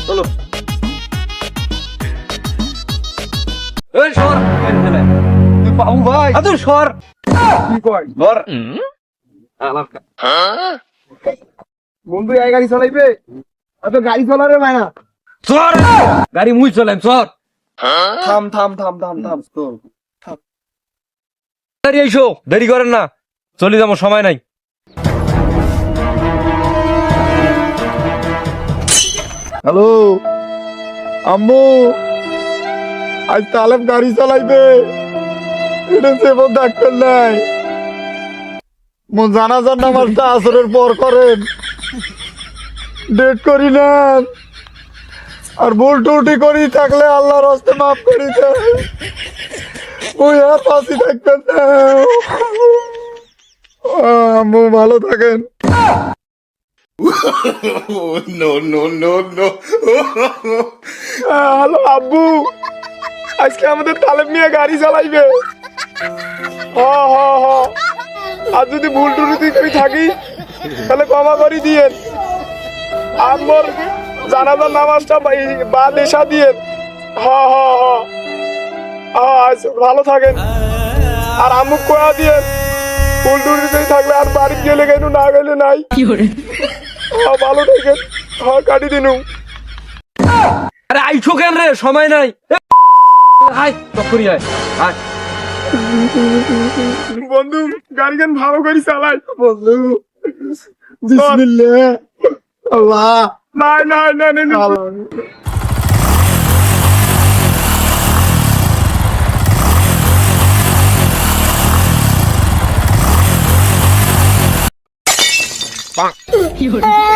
চলো এই সর তুই পাবু ভাই আদর সর কি কয় ধর আমার বন্ধু এই গাড়ি চালাইবে এত গাড়ি চালারে ভাই না সর গাড়ি মুই চলাম সর থাম থাম থাম থাম থাম তো গাড়ি আইসো দেরি করেন না চলে যাবো সময় নাই হ্যালো আম্মু আজ তালেব গাড়ি চালাইবে এটা সেবন ডাক্তার নাই মন জানাজার নামাজটা আসরের পর করেন ডেট করি নেন আর ভুল টুটি করি থাকলে আল্লাহর হস্তে মাফ করি দেন ওই আর পাশে থাকবেন না আম্মু ভালো থাকেন হ্যালো আব্বু আজকে আমাদের তালেব মিয়া গাড়ি চালাইবে আর যদি ভুল টুটি করে থাকি তাহলে ক্ষমা করে দিয়েন আমার জানাজার নামাজটা বা দেশা দিয়েন ভালো থাকেন আর আমুক কোয়া দিয়েন ভুল টুটি করে থাকলে আর বাড়ি গেলে কেন না গেলে নাই ভালো থাকেন কাটি দিনু আরে আইছো কেন রে সময় নাই আয় তখনই আয় আয় বন্ধু গাড়ি গান ভালো করে চালাই বন্ধু বিসমিল্লাহ আল্লাহ না বাবা কি হয়েছে